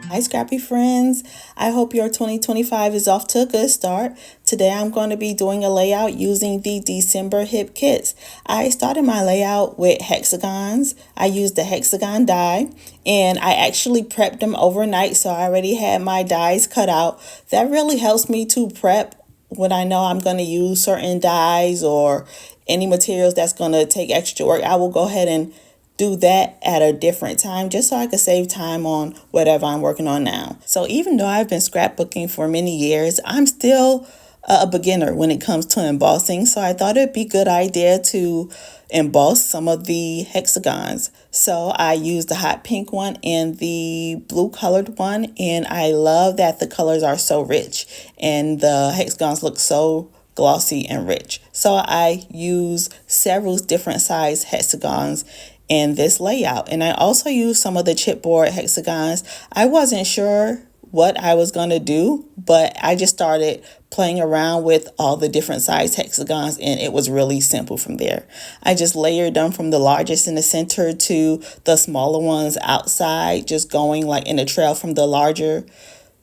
Hi, Scrappy friends. I hope your 2025 is off to a good start. Today I'm going to be doing a layout using the December hip kits. I started my layout with hexagons. I used the hexagon die and I actually prepped them overnight, so I already had my dies cut out. That really helps me to prep when I know I'm going to use certain dies or any materials that's going to take extra work. I will go ahead and do that at a different time just so I could save time on whatever I'm working on now. So even though I've been scrapbooking for many years, I'm still a beginner when it comes to embossing. So I thought it'd be a good idea to emboss some of the hexagons. So I used the hot pink one and the blue colored one, and I love that the colors are so rich and the hexagons look so glossy and rich. So I use several different size hexagons in this layout. And I also used some of the chipboard hexagons. I wasn't sure what I was going to do, but I just started playing around with all the different size hexagons, and it was really simple from there. I just layered them from the largest in the center to the smaller ones outside, just going like in a trail from the larger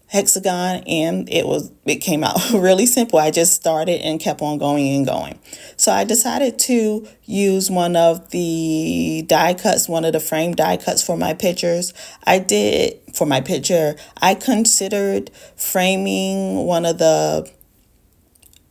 hexagon, and it came out really simple. I just started and kept on going and going. So I decided to use one of the die cuts, one of the frame die cuts for my pictures. I considered framing one of the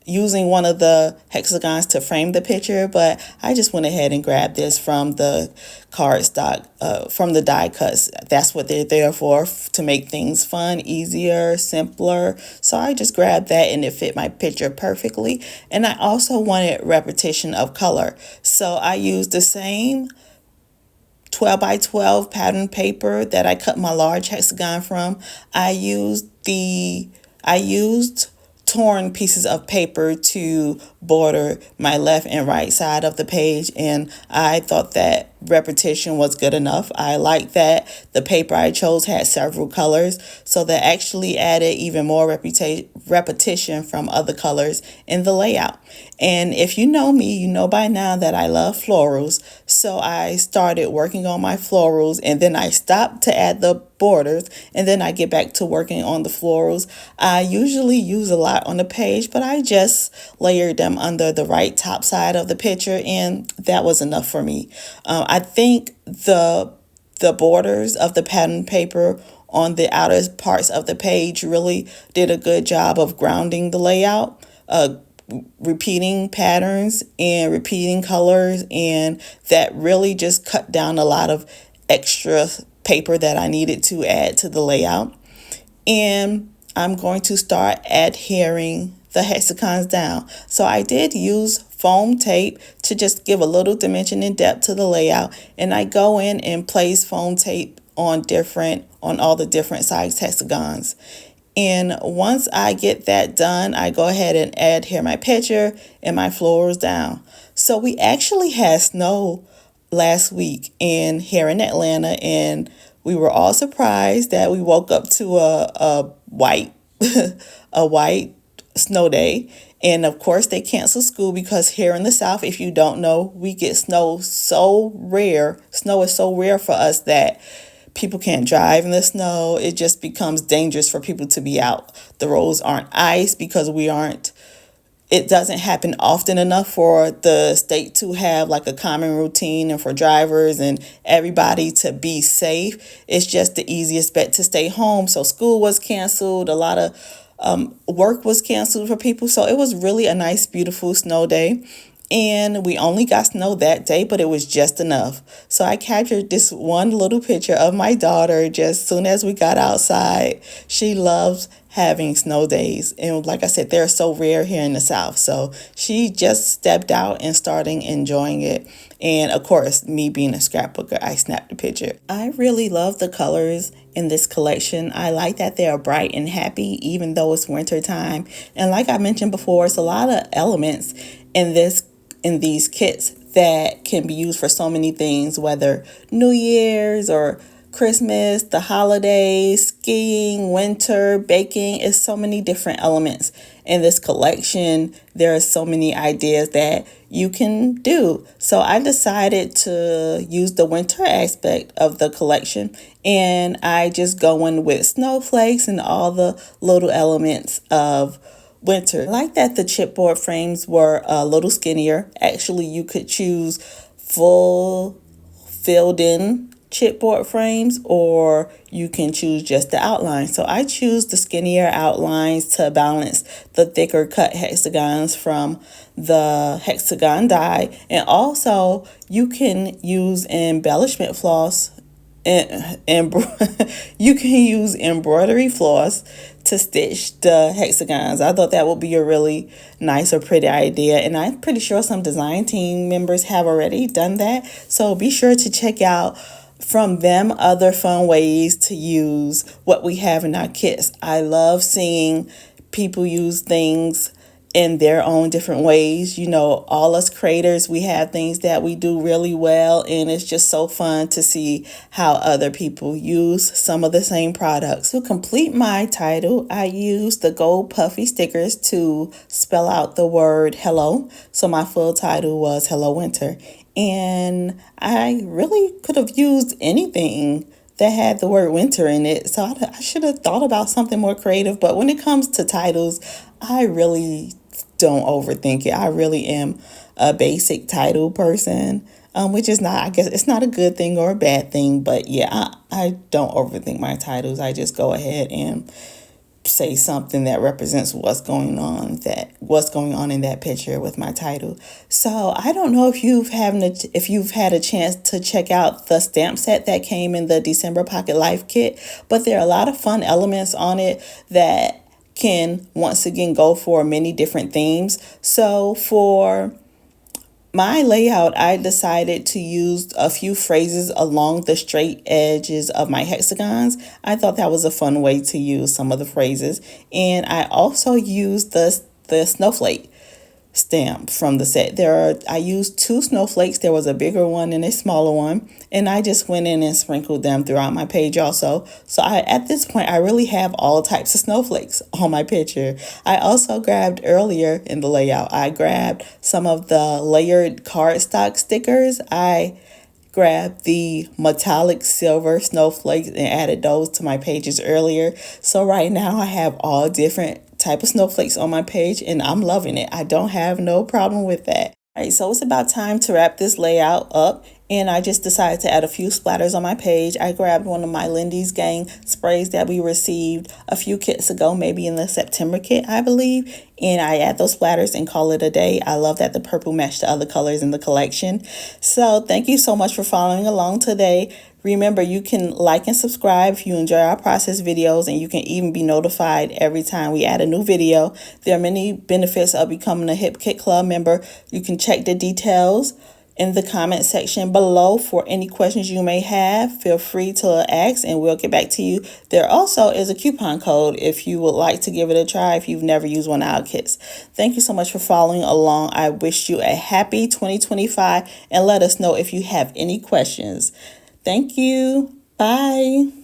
using one of the hexagons to frame the picture, but I just went ahead and grabbed this from the cardstock, from the die cuts. That's what they're there for, to make things fun, easier, simpler. So I just grabbed that and it fit my picture perfectly. And I also wanted repetition of color. So I used the same 12 by 12 pattern paper that I cut my large hexagon from. I used torn pieces of paper to border my left and right side of the page, and I thought that repetition was good enough. I like that the paper I chose had several colors, so that actually added even more repetition from other colors in the layout. And if you know me, you know by now that I love florals, so I started working on my florals, and then I stopped to add the borders, and then I get back to working on the florals. I usually use a lot on the page, but I just layered them under the right top side of the picture, and that was enough for me. I think the borders of the pattern paper on the outer parts of the page really did a good job of grounding the layout, repeating patterns and repeating colors, and that really just cut down a lot of extra paper that I needed to add to the layout. And I'm going to start adhering the hexagons down. So I did use foam tape to just give a little dimension and depth to the layout, and I go in and place foam tape on all the different size hexagons. And once I get that done, I go ahead and adhere my picture and my florals down. So we actually had snow last week here in Atlanta, and we were all surprised that we woke up to a white a white snow day. And of course they canceled school because here in the South, if you don't know, we get snow so rare. Snow is so rare for us that people can't drive in the snow. It just becomes dangerous for people to be out. The roads aren't ice because it doesn't happen often enough for the state to have like a common routine and for drivers and everybody to be safe. It's just the easiest bet to stay home. So school was canceled. A lot of work was canceled for people. So it was really a nice, beautiful snow day. And we only got snow that day, but it was just enough. So I captured this one little picture of my daughter just soon as we got outside. She loves having snow days. And like I said, they're so rare here in the South. So she just stepped out and starting enjoying it. And of course, me being a scrapbooker, I snapped a picture. I really love the colors in this collection. I like that they are bright and happy, even though it's winter time. And like I mentioned before, it's a lot of elements in these kits that can be used for so many things, whether New Year's or Christmas, the holidays, skiing, winter, baking. It's so many different elements in this collection. There are so many ideas that you can do. So I decided to use the winter aspect of the collection, and I just go in with snowflakes and all the little elements of winter. I like that the chipboard frames were a little skinnier. Actually, you could choose full filled in chipboard frames, or you can choose just the outline. So I choose the skinnier outlines to balance the thicker cut hexagons from the hexagon die. And also you can use embellishment floss and you can use embroidery floss to stitch the hexagons. I thought that would be a really nice or pretty idea, and I'm pretty sure some design team members have already done that. So be sure to check out from them other fun ways to use what we have in our kits. I love seeing people use things in their own different ways. You know, all us creators, we have things that we do really well, and it's just so fun to see how other people use some of the same products. To complete my title, I used the gold puffy stickers to spell out the word hello. So my full title was Hello Winter. And I really could have used anything that had the word winter in it. So I should have thought about something more creative. But when it comes to titles, I really don't overthink it. I really am a basic title person, which is not, I guess it's not a good thing or a bad thing. But yeah, I don't overthink my titles. I just go ahead and say something that represents what's going on in that picture with my title. So I don't know if you've had a chance to check out the stamp set that came in the December Pocket Life kit, but there are a lot of fun elements on it that can once again go for many different themes. So for my layout, I decided to use a few phrases along the straight edges of my hexagons. I thought that was a fun way to use some of the phrases. And I also used the snowflake stamp from the set. I used two snowflakes. There was a bigger one and a smaller one, and I just went in and sprinkled them throughout my page also. So at this point, I really have all types of snowflakes on my picture. I also grabbed earlier in the layout, I grabbed some of the layered cardstock stickers. I grabbed the metallic silver snowflakes and added those to my pages earlier. So right now I have all different type of snowflakes on my page, and I'm loving it. I don't have no problem with that. All right, so it's about time to wrap this layout up, and I just decided to add a few splatters on my page. I grabbed one of my Lindy's Gang sprays that we received a few kits ago, maybe in the September kit, I believe, and I add those splatters and call it a day. I love that the purple matched the other colors in the collection. So thank you so much for following along today. Remember, you can like and subscribe if you enjoy our process videos, and you can even be notified every time we add a new video. There are many benefits of becoming a Hip Kit Club member. You can check the details in the comment section below for any questions you may have. Feel free to ask and we'll get back to you. There also is a coupon code if you would like to give it a try if you've never used one of our kits. Thank you so much for following along. I wish you a happy 2025, and let us know if you have any questions. Thank you. Bye.